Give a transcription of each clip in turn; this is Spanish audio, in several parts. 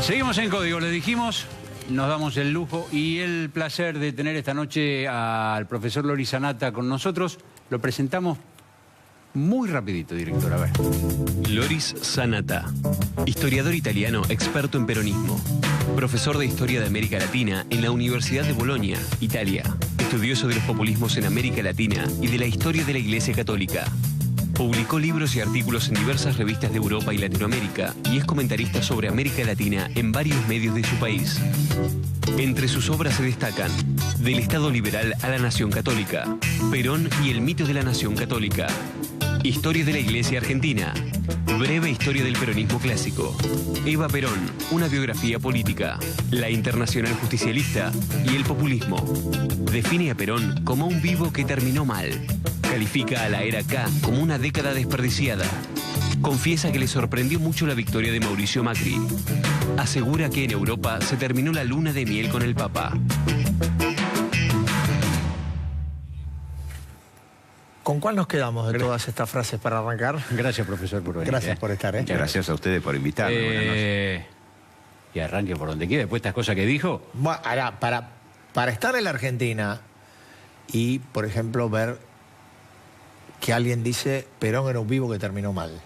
Seguimos en Código, le dijimos, nos damos el lujo y el placer de tener esta noche al profesor Loris Sanata con nosotros. Lo presentamos muy rapidito, director, a ver. Loris Sanata, historiador italiano experto en peronismo, profesor de Historia de América Latina en la Universidad de Bolonia, Italia, estudioso de los populismos en América Latina y de la historia de la Iglesia Católica. Publicó libros y artículos en diversas revistas de Europa y Latinoamérica y es comentarista sobre América Latina en varios medios de su país. Entre sus obras se destacan Del Estado Liberal a la Nación Católica, Perón y el mito de la Nación Católica, Historia de la Iglesia Argentina, Breve historia del peronismo clásico, Eva Perón, una biografía política, La Internacional Justicialista y el populismo. Define a Perón como un vivo que terminó mal. Califica a la era K como una década desperdiciada. Confiesa que le sorprendió mucho la victoria de Mauricio Macri. Asegura que en Europa se terminó la luna de miel con el Papa. ¿Con cuál nos quedamos de todas estas frases para arrancar? Gracias, profesor, por venir. Gracias por estar, Muchas gracias a ustedes por invitarme. Buenas noches. Y arranque por donde quiera, después de estas cosas que dijo. Bueno, ahora, para estar en la Argentina y, por ejemplo, ver que alguien dice Perón era un vivo que terminó mal.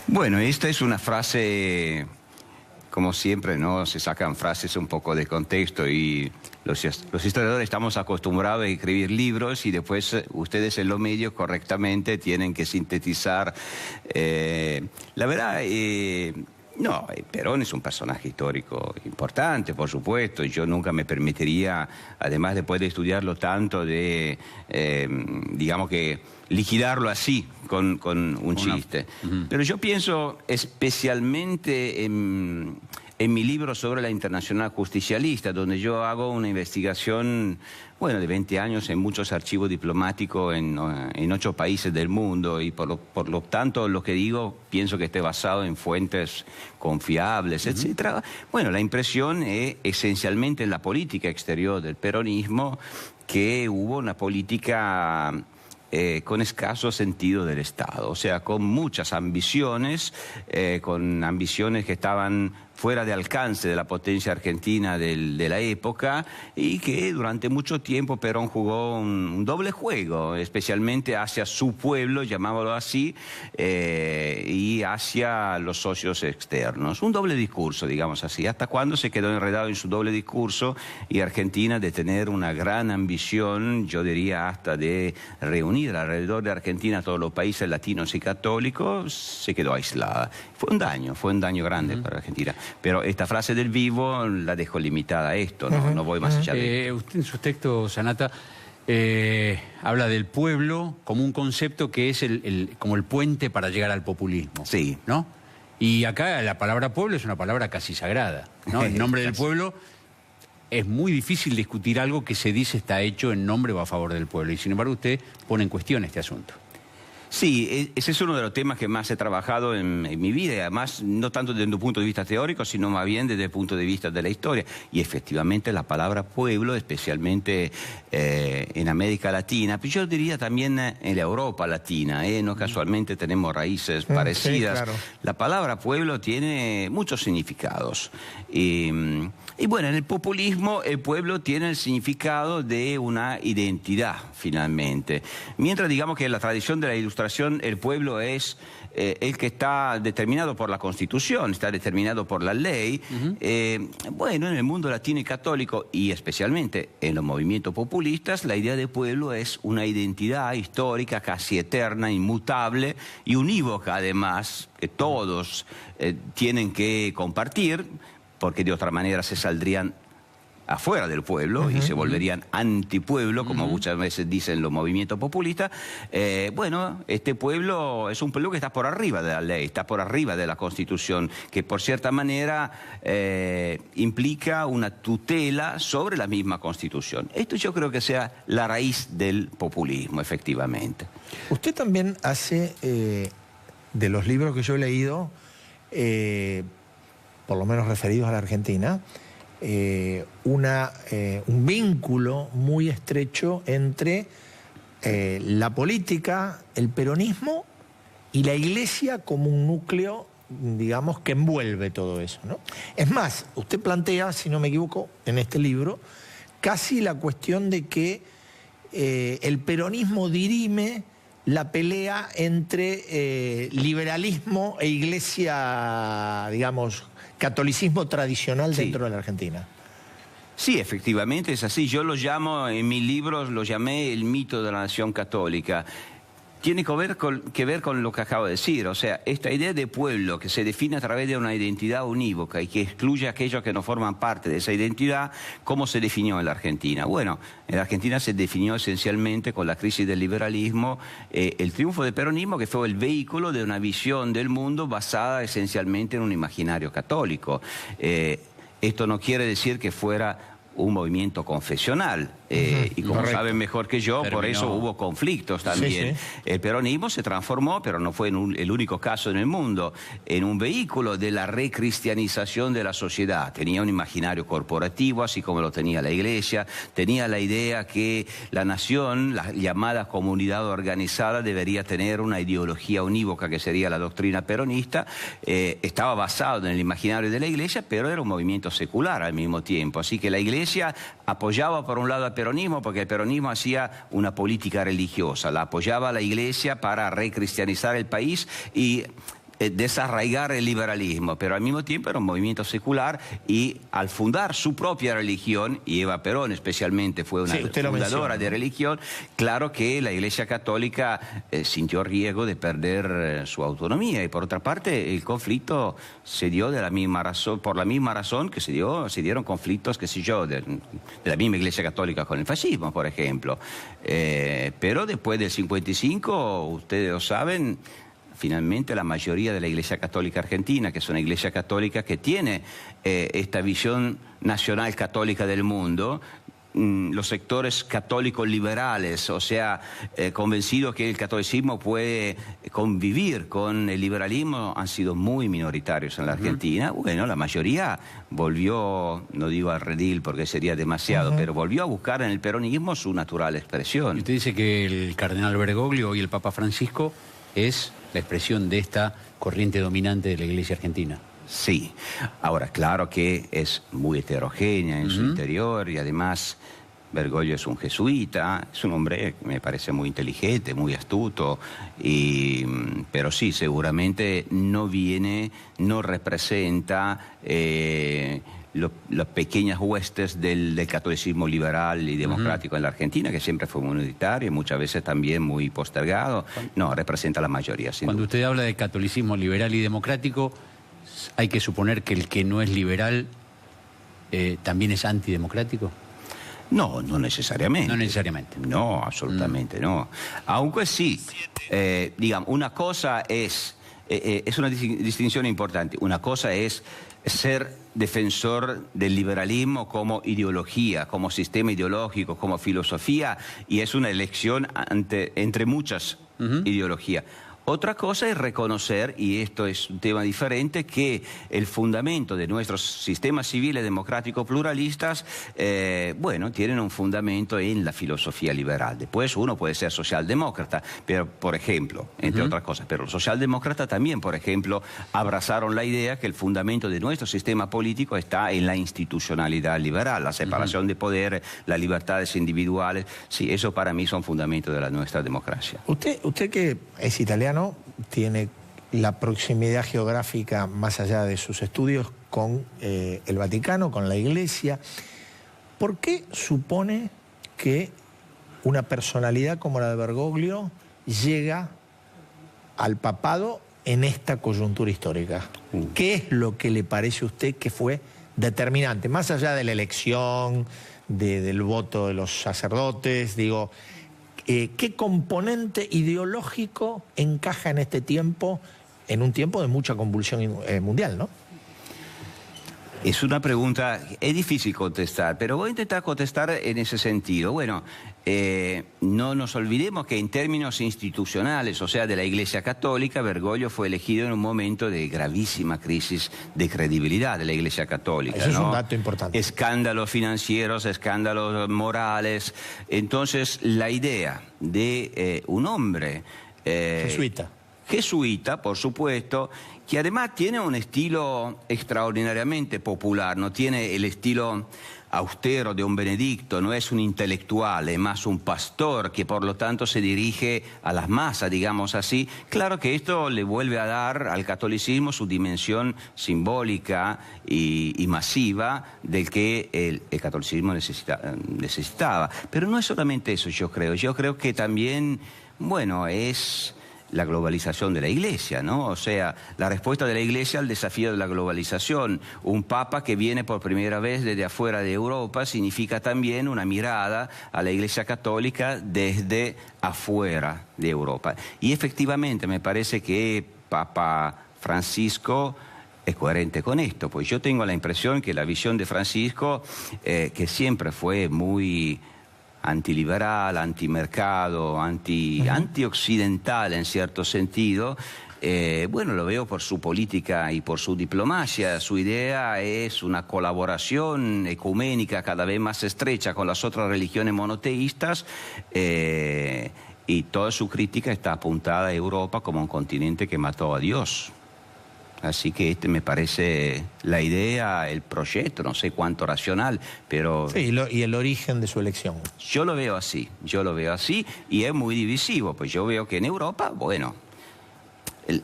Bueno, esta es una frase, como siempre, ¿no? Se sacan frases un poco de contexto y los historiadores estamos acostumbrados a escribir libros y después ustedes en los medios correctamente tienen que sintetizar. La verdad, no, Perón es un personaje histórico importante, por supuesto, y yo nunca me permitiría, además después de estudiarlo tanto, de, digamos que, liquidarlo así, con un chiste. Pero yo pienso especialmente en mi libro sobre la Internacional Justicialista, donde yo hago una investigación, bueno, de 20 años en muchos archivos diplomáticos en 8 países del mundo y por lo tanto lo que digo pienso que esté basado en fuentes confiables, etcétera. Bueno, la impresión es esencialmente en la política exterior del peronismo que hubo una política con escaso sentido del Estado, o sea, con muchas ambiciones, con ambiciones que estaban fuera de alcance de la potencia argentina de la época y que durante mucho tiempo Perón jugó un doble juego, especialmente hacia su pueblo, llamámoslo así, y hacia los socios externos. Un doble discurso, digamos así. ¿Hasta cuándo se quedó enredado en su doble discurso? Y Argentina, de tener una gran ambición, yo diría hasta de reunir alrededor de Argentina a todos los países latinos y católicos, se quedó aislada. Fue un daño grande para Argentina. Pero esta frase del vivo la dejo limitada a esto, no voy más allá de esto. Usted en sus textos, Sanata, habla del pueblo como un concepto que es como el puente para llegar al populismo. Sí. ¿No? Y acá la palabra pueblo es una palabra casi sagrada, ¿no? En nombre del pueblo es muy difícil discutir algo que se dice está hecho en nombre o a favor del pueblo. Y sin embargo usted pone en cuestión este asunto. Sí, ese es uno de los temas que más he trabajado en mi vida, y además no tanto desde un punto de vista teórico, sino más bien desde el punto de vista de la historia. Y efectivamente la palabra pueblo, especialmente en América Latina, pero yo diría también en la Europa Latina, no casualmente tenemos raíces parecidas. Sí, claro. La palabra pueblo tiene muchos significados. Y bueno, en el populismo el pueblo tiene el significado de una identidad, finalmente. Mientras digamos que en la tradición de la Ilustración el pueblo es el que está determinado por la Constitución, está determinado por la ley. Bueno, en el mundo latino y católico, y especialmente en los movimientos populistas, la idea de pueblo es una identidad histórica casi eterna, inmutable y unívoca además, que todos tienen que compartir, porque de otra manera se saldrían afuera del pueblo y se volverían antipueblo, como muchas veces dicen los movimientos populistas. Bueno, este pueblo es un pueblo que está por arriba de la ley, está por arriba de la Constitución, que por cierta manera implica una tutela sobre la misma Constitución. Esto yo creo que sea la raíz del populismo, efectivamente. Usted también hace, de los libros que yo he leído, por lo menos referidos a la Argentina, un vínculo muy estrecho entre la política, el peronismo y la Iglesia como un núcleo digamos, que envuelve todo eso, ¿no? Es más, usted plantea, si no me equivoco, en este libro, casi la cuestión de que el peronismo dirime la pelea entre liberalismo e iglesia, digamos, catolicismo tradicional dentro de la Argentina. Sí, efectivamente es así. Yo lo llamo, en mis libros, lo llamé el mito de la nación católica. Tiene que ver con lo que acabo de decir, o sea, esta idea de pueblo que se define a través de una identidad unívoca y que excluye a aquellos que no forman parte de esa identidad, ¿cómo se definió en la Argentina? Bueno, en la Argentina se definió esencialmente con la crisis del liberalismo, el triunfo del peronismo, que fue el vehículo de una visión del mundo basada esencialmente en un imaginario católico. Esto no quiere decir que fuera un movimiento confesional, y como saben mejor que yo, por eso hubo conflictos también. Sí. El peronismo se transformó, pero no fue el único caso en el mundo, en un vehículo de la recristianización de la sociedad. Tenía un imaginario corporativo, así como lo tenía la iglesia, tenía la idea que la nación, la llamada comunidad organizada, debería tener una ideología unívoca, que sería la doctrina peronista. Estaba basado en el imaginario de la iglesia, pero era un movimiento secular al mismo tiempo, así que la iglesia apoyaba por un lado al peronismo, porque el peronismo hacía una política religiosa, la apoyaba a la iglesia para recristianizar el país y desarraigar el liberalismo, pero al mismo tiempo era un movimiento secular, y al fundar su propia religión, y Eva Perón especialmente fue una fundadora de religión, claro que la Iglesia Católica sintió riesgo de perder su autonomía, y por otra parte el conflicto se dio de la misma razón, por la misma razón que se dieron conflictos, qué sé yo, de la misma Iglesia Católica con el fascismo, por ejemplo. Pero después del 55, ustedes lo saben, finalmente la mayoría de la Iglesia Católica Argentina, que es una Iglesia Católica que tiene esta visión nacional católica del mundo, los sectores católicos liberales, o sea, convencidos que el catolicismo puede convivir con el liberalismo, han sido muy minoritarios en la Argentina. Bueno, la mayoría volvió, no digo al redil porque sería demasiado, pero volvió a buscar en el peronismo su natural expresión. Y usted dice que el cardenal Bergoglio y el Papa Francisco es la expresión de esta corriente dominante de la Iglesia argentina. Sí. Ahora, claro que es muy heterogénea en su interior, y además Bergoglio es un jesuita, es un hombre que me parece muy inteligente, muy astuto, pero sí, seguramente no representa las pequeñas huestes del catolicismo liberal y democrático en la Argentina, que siempre fue minoritario y muchas veces también muy postergado. No, representa la mayoría. Cuando usted habla de catolicismo liberal y democrático, hay que suponer que el que no es liberal también es antidemocrático. No, no necesariamente. No necesariamente. No, absolutamente no. Aunque sí, digamos, una cosa es una distinción importante. Una cosa es ser defensor del liberalismo como ideología, como sistema ideológico, como filosofía, y es una elección entre muchas ideologías. Otra cosa es reconocer, y esto es un tema diferente, que el fundamento de nuestros sistemas civiles democráticos pluralistas, bueno, tienen un fundamento en la filosofía liberal. Después uno puede ser socialdemócrata, pero, por ejemplo, entre otras cosas, pero los socialdemócratas también, por ejemplo, abrazaron la idea que el fundamento de nuestro sistema político está en la institucionalidad liberal, la separación de poderes, las libertades individuales. Sí, eso para mí son fundamentos de nuestra democracia. Usted que es italiano, tiene la proximidad geográfica, más allá de sus estudios, con el Vaticano, con la Iglesia. ¿Por qué supone que una personalidad como la de Bergoglio llega al papado en esta coyuntura histórica? ¿Qué es lo que le parece a usted que fue determinante? Más allá de la elección, del voto de los sacerdotes, digo, ¿qué componente ideológico encaja en este tiempo, en un tiempo de mucha convulsión mundial, ¿no? Es una pregunta, es difícil contestar, pero voy a intentar contestar en ese sentido. Bueno, no nos olvidemos que en términos institucionales, o sea, de la Iglesia Católica, Bergoglio fue elegido en un momento de gravísima crisis de credibilidad de la Iglesia Católica. Eso es un dato importante. Escándalos financieros, escándalos morales. Entonces, la idea de un hombre jesuita, jesuita, por supuesto, que además tiene un estilo extraordinariamente popular, no tiene el estilo austero de un Benedicto, no es un intelectual, es más un pastor que por lo tanto se dirige a las masas, digamos así. Claro que esto le vuelve a dar al catolicismo su dimensión simbólica y masiva del que el catolicismo necesitaba. Pero no es solamente eso, yo creo que también, bueno, es la globalización de la Iglesia, ¿no? O sea, la respuesta de la Iglesia al desafío de la globalización. Un papa que viene por primera vez desde afuera de Europa significa también una mirada a la Iglesia católica desde afuera de Europa. Y efectivamente me parece que Papa Francisco es coherente con esto, pues yo tengo la impresión que la visión de Francisco, que siempre fue muy antiliberal, antimercado, antioccidental en cierto sentido, bueno, lo veo por su política y por su diplomacia. Su idea es una colaboración ecuménica cada vez más estrecha con las otras religiones monoteístas, y toda su crítica está apuntada a Europa como un continente que mató a Dios. Así que este me parece la idea, el proyecto, no sé cuánto racional, pero... Sí, y el origen de su elección. Yo lo veo así y es muy divisivo, pues yo veo que en Europa, bueno,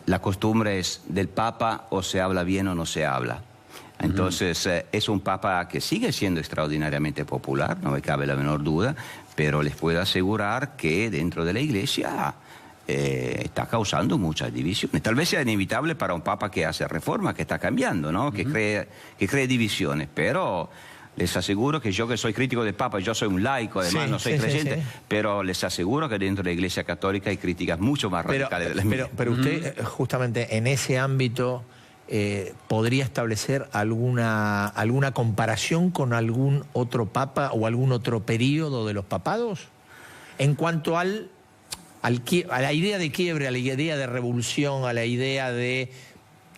la costumbre es del Papa o se habla bien o no se habla. Entonces es un Papa que sigue siendo extraordinariamente popular, no me cabe la menor duda, pero les puedo asegurar que dentro de la Iglesia está causando muchas divisiones. Tal vez sea inevitable para un papa que hace reforma, que está cambiando, ¿no? Que cree divisiones, pero les aseguro que yo, que soy crítico del papa, yo soy un laico, además no soy creyente, pero les aseguro que dentro de la Iglesia Católica hay críticas mucho más radicales de las mías. Pero usted, justamente en ese ámbito, ¿podría establecer alguna comparación con algún otro papa o algún otro periodo de los papados? En cuanto a la idea de quiebre, a la idea de revolución, a la idea de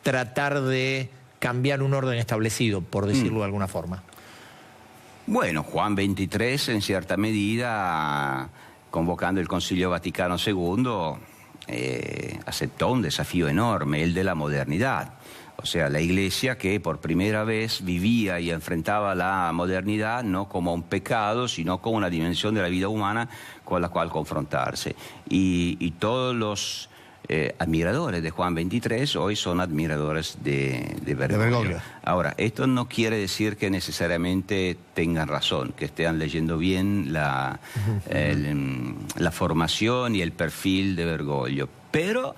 tratar de cambiar un orden establecido, por decirlo de alguna forma. Bueno, Juan XXIII, en cierta medida, convocando el Concilio Vaticano II, aceptó un desafío enorme, el de la modernidad. O sea, la Iglesia que por primera vez vivía y enfrentaba la modernidad no como un pecado, sino como una dimensión de la vida humana con la cual confrontarse. Y todos los admiradores de Juan XXIII hoy son admiradores de Bergoglio. Ahora, esto no quiere decir que necesariamente tengan razón, que estén leyendo bien la formación y el perfil de Bergoglio. Pero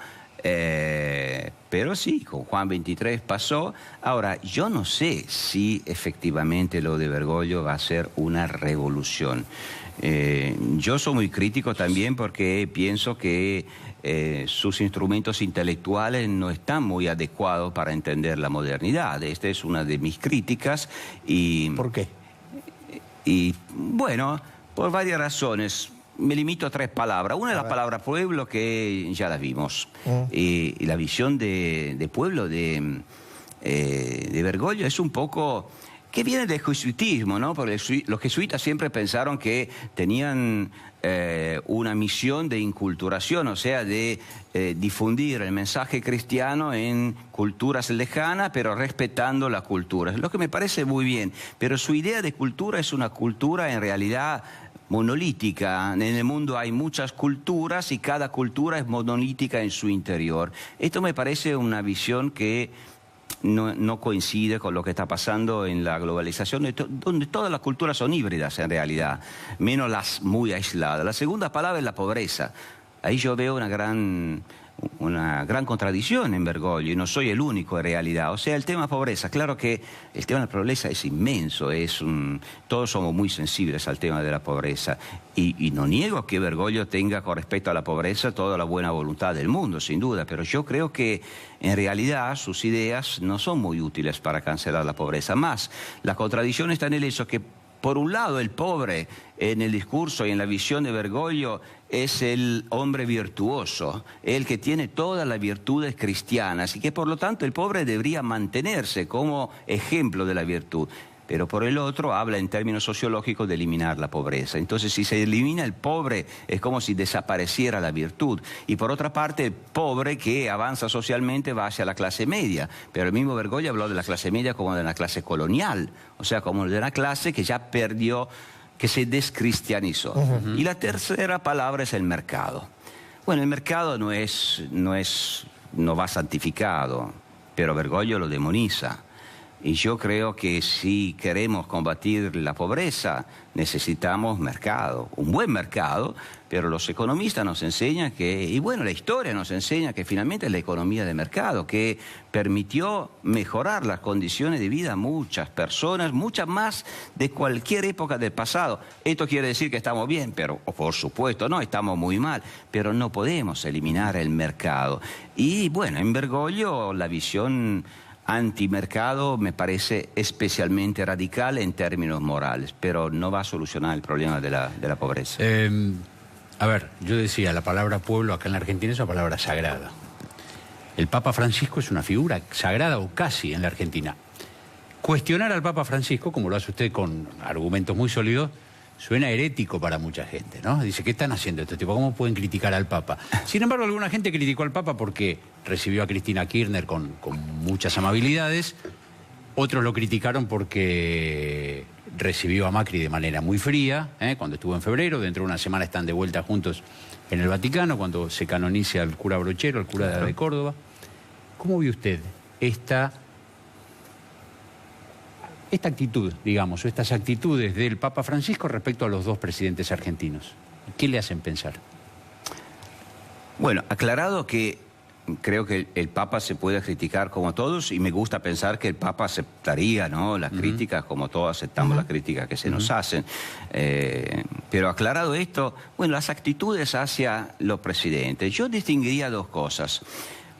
sí, con Juan XXIII pasó. Ahora, yo no sé si efectivamente lo de Bergoglio va a ser una revolución. Yo soy muy crítico también porque pienso que sus instrumentos intelectuales no están muy adecuados para entender la modernidad. Esta es una de mis críticas. ¿Por qué? Y bueno, por varias razones. Me limito a 3 palabras. Una es la palabra pueblo, que ya la vimos. Y la visión de pueblo de Bergoglio es un poco que viene del jesuitismo, ¿no? Porque los jesuitas siempre pensaron que tenían una misión de inculturación, o sea, de difundir el mensaje cristiano en culturas lejanas, pero respetando la cultura. Lo que me parece muy bien. Pero su idea de cultura es una cultura en realidad monolítica. En el mundo hay muchas culturas y cada cultura es monolítica en su interior. Esto me parece una visión que no coincide con lo que está pasando en la globalización, donde todas las culturas son híbridas en realidad, menos las muy aisladas. La segunda palabra es la pobreza. Ahí yo veo una gran contradicción en Bergoglio, y no soy el único en realidad. O sea, el tema pobreza, claro que el tema de la pobreza es inmenso, todos somos muy sensibles al tema de la pobreza, y no niego que Bergoglio tenga con respecto a la pobreza toda la buena voluntad del mundo, sin duda, pero yo creo que en realidad sus ideas no son muy útiles para cancelar la pobreza. Más, la contradicción está en el hecho que, por un lado, el pobre en el discurso y en la visión de Bergoglio es el hombre virtuoso, el que tiene todas las virtudes cristianas, y que por lo tanto el pobre debería mantenerse como ejemplo de la virtud. pero por el otro habla en términos sociológicos de eliminar la pobreza. Entonces, si se elimina el pobre, es como si desapareciera la virtud. Y por otra parte, el pobre que avanza socialmente va hacia la clase media. Pero el mismo Bergoglio habló de la clase media como de una clase colonial, o sea, como de una clase que ya perdió, que se descristianizó. Y la tercera palabra es el mercado. Bueno, el mercado no va santificado, pero Bergoglio lo demoniza. Y yo creo que si queremos combatir la pobreza, necesitamos mercado, un buen mercado, pero los economistas nos enseñan que, y bueno, la historia nos enseña que finalmente es la economía de mercado que permitió mejorar las condiciones de vida a muchas personas, muchas más de cualquier época del pasado. Esto quiere decir que estamos bien, pero por supuesto no, estamos muy mal, pero no podemos eliminar el mercado. Y bueno, en Bergoglio la visión antimercado me parece especialmente radical en términos morales, pero no va a solucionar el problema de la pobreza. A ver, yo decía, la palabra pueblo acá en la Argentina es una palabra sagrada. El Papa Francisco es una figura sagrada o casi en la Argentina. Cuestionar al Papa Francisco, como lo hace usted con argumentos muy sólidos, suena herético para mucha gente, ¿no? Dice, ¿qué están haciendo este tipo? ¿Cómo pueden criticar al Papa? Sin embargo, alguna gente criticó al Papa porque recibió a Cristina Kirchner con muchas amabilidades. Otros lo criticaron porque recibió a Macri de manera muy fría, cuando estuvo en febrero. Dentro de una semana están de vuelta juntos en el Vaticano, cuando se canonice al cura Brochero, al cura de Córdoba. ¿Cómo ve usted esta actitud, digamos, o estas actitudes del Papa Francisco respecto a los dos presidentes argentinos? ¿Qué le hacen pensar? Bueno, aclarado que creo que el Papa se puede criticar como todos, y me gusta pensar que el Papa aceptaría, ¿no?, las críticas como todos aceptamos las críticas que se nos hacen. Pero aclarado esto, bueno, las actitudes hacia los presidentes, yo distinguiría dos cosas.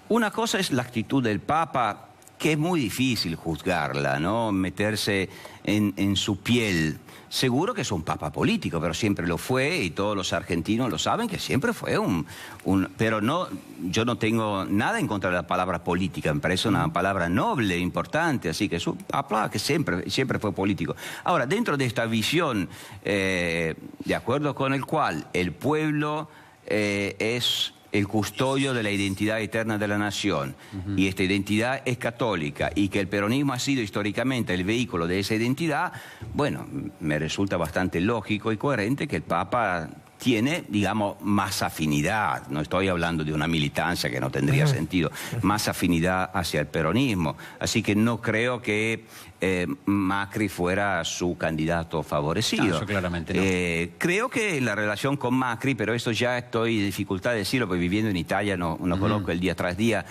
Una cosa es la actitud del Papa, que es muy difícil juzgarla, ¿no?, meterse en su piel. Seguro que es un papa político, pero siempre lo fue, y todos los argentinos lo saben, que siempre fue pero no, yo no tengo nada en contra de la palabra política, me parece una palabra noble, importante, así que es un papa que siempre fue político. Ahora, dentro de esta visión, de acuerdo con el cual el pueblo es el custodio de la identidad eterna de la nación, y esta identidad es católica, y que el peronismo ha sido históricamente el vehículo de esa identidad, bueno, me resulta bastante lógico y coherente que el Papa tiene, digamos, más afinidad, no estoy hablando de una militancia que no tendría sentido, más afinidad hacia el peronismo. Así que no creo que Macri fuera su candidato favorecido. No, eso claramente no. Creo que la relación con Macri, pero esto ya estoy en dificultad de decirlo, porque viviendo en Italia no conozco el día tras día.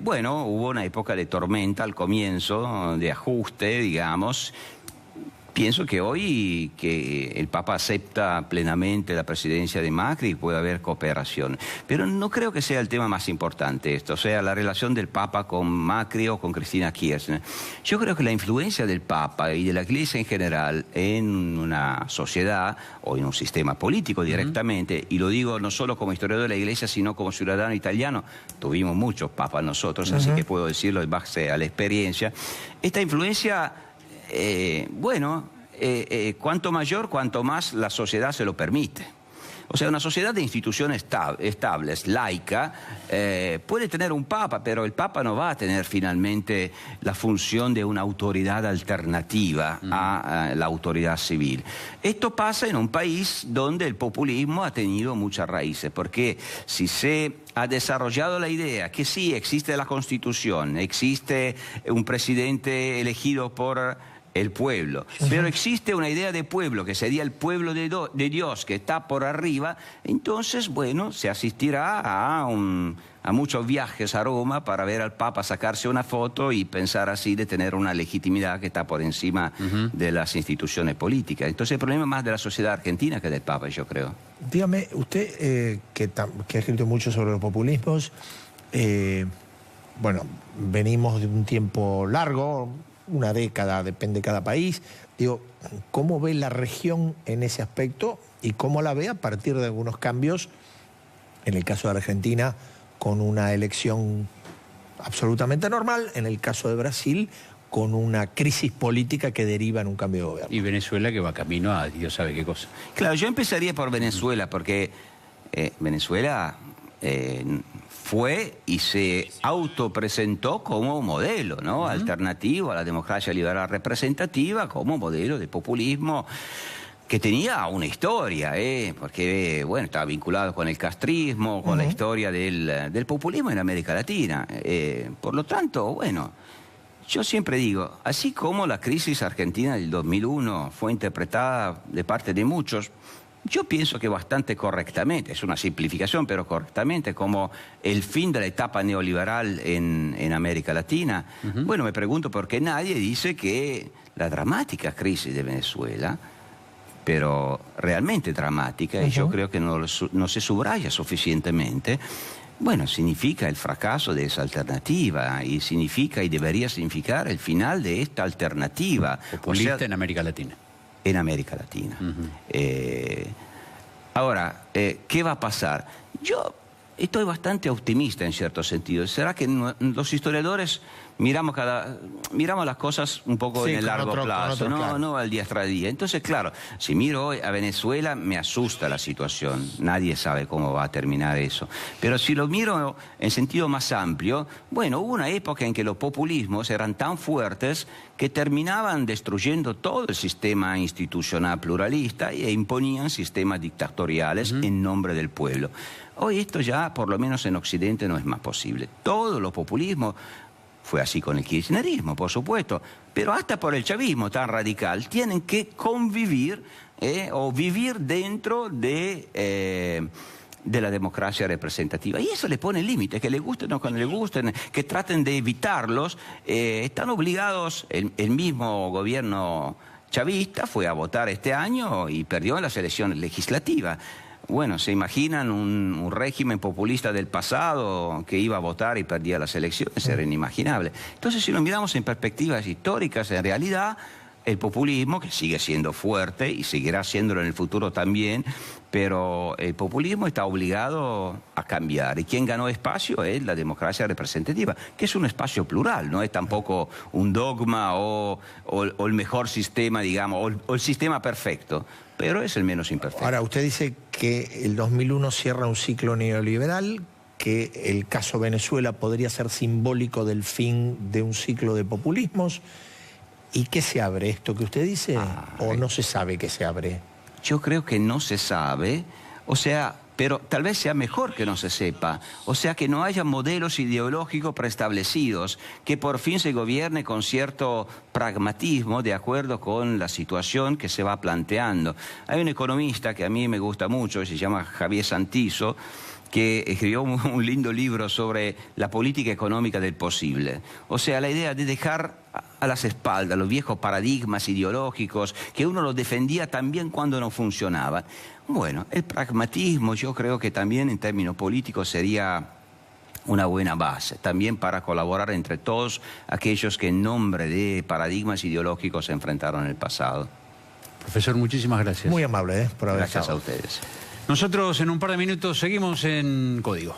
Bueno, hubo una época de tormenta al comienzo, de ajuste, digamos. Pienso que hoy que el Papa acepta plenamente la presidencia de Macri, puede haber cooperación. Pero no creo que sea el tema más importante esto, o sea, la relación del Papa con Macri o con Cristina Kirchner. Yo creo que la influencia del Papa y de la Iglesia en general en una sociedad o en un sistema político directamente, y lo digo no solo como historiador de la Iglesia, sino como ciudadano italiano, tuvimos muchos papas nosotros, así que puedo decirlo en base a la experiencia, esta influencia... cuanto mayor, cuanto más la sociedad se lo permite. O sea, una sociedad de instituciones estables, laica, puede tener un papa, pero el papa no va a tener finalmente la función de una autoridad alternativa a la autoridad civil. Esto pasa en un país donde el populismo ha tenido muchas raíces, porque si se ha desarrollado la idea que sí, existe la Constitución, existe un presidente elegido por el pueblo, pero existe una idea de pueblo que sería el pueblo de Dios que está por arriba, entonces, bueno, se asistirá a muchos viajes a Roma para ver al Papa sacarse una foto y pensar así de tener una legitimidad que está por encima de las instituciones políticas. Entonces el problema es más de la sociedad argentina que del Papa, yo creo. Dígame, usted que ha escrito mucho sobre los populismos, bueno, venimos de un tiempo largo, una década, depende de cada país. Digo, ¿cómo ve la región en ese aspecto y cómo la ve a partir de algunos cambios, en el caso de Argentina, con una elección absolutamente normal, en el caso de Brasil, con una crisis política que deriva en un cambio de gobierno. Y Venezuela que va camino a Dios sabe qué cosa. Claro, yo empezaría por Venezuela, porque Venezuela fue y se autopresentó como modelo, ¿no? Alternativo a la democracia liberal representativa, como modelo de populismo que tenía una historia, porque bueno, estaba vinculado con el castrismo, con la historia del populismo en América Latina. Por lo tanto, bueno, yo siempre digo, así como la crisis argentina del 2001 fue interpretada de parte de muchos, yo pienso que bastante correctamente, es una simplificación, pero correctamente, como el fin de la etapa neoliberal en América Latina. Bueno, me pregunto por qué nadie dice que la dramática crisis de Venezuela, pero realmente dramática, y yo creo que no se subraya suficientemente, bueno, significa el fracaso de esa alternativa, y significa y debería significar el final de esta alternativa. Populista, o sea, en América Latina. En América Latina. Ahora, ¿qué va a pasar? Yo estoy bastante optimista en cierto sentido. ¿Será que los historiadores miramos las cosas un poco en el largo plazo, no al día tras día? Entonces, claro, si miro hoy a Venezuela, me asusta la situación. Nadie sabe cómo va a terminar eso. Pero si lo miro en sentido más amplio, bueno, hubo una época en que los populismos eran tan fuertes que terminaban destruyendo todo el sistema institucional pluralista e imponían sistemas dictatoriales en nombre del pueblo. Hoy esto ya, por lo menos en Occidente, no es más posible. Todos los populismos, fue así con el kirchnerismo, por supuesto, pero hasta por el chavismo tan radical, tienen que convivir o vivir dentro de la democracia representativa. Y eso le pone límites, que le gusten o que no le gusten, que traten de evitarlos. Están obligados, el mismo gobierno chavista fue a votar este año y perdió en las elecciones legislativas. Bueno, ¿se imaginan un régimen populista del pasado que iba a votar y perdía las elecciones? Era inimaginable. Entonces, si lo miramos en perspectivas históricas, en realidad, el populismo, que sigue siendo fuerte y seguirá siéndolo en el futuro también, pero el populismo está obligado a cambiar. Y quien ganó espacio es la democracia representativa, que es un espacio plural, no es tampoco un dogma o el mejor sistema, digamos, o el sistema perfecto, pero es el menos imperfecto. Ahora, usted dice que el 2001 cierra un ciclo neoliberal, que el caso Venezuela podría ser simbólico del fin de un ciclo de populismos. ¿Y qué se abre? ¿Esto que usted dice? ¿O no se sabe qué se abre? Yo creo que no se sabe, o sea, pero tal vez sea mejor que no se sepa. O sea, que no haya modelos ideológicos preestablecidos, que por fin se gobierne con cierto pragmatismo de acuerdo con la situación que se va planteando. Hay un economista que a mí me gusta mucho, se llama Javier Santiso, que escribió un lindo libro sobre la política económica del posible. O sea, la idea de dejar a las espaldas los viejos paradigmas ideológicos que uno los defendía también cuando no funcionaban. Bueno, el pragmatismo yo creo que también en términos políticos sería una buena base, también para colaborar entre todos aquellos que en nombre de paradigmas ideológicos se enfrentaron en el pasado. Profesor, muchísimas gracias. Muy amable por haber Gracias estado. a ustedes. Nosotros en un par de minutos seguimos en Código.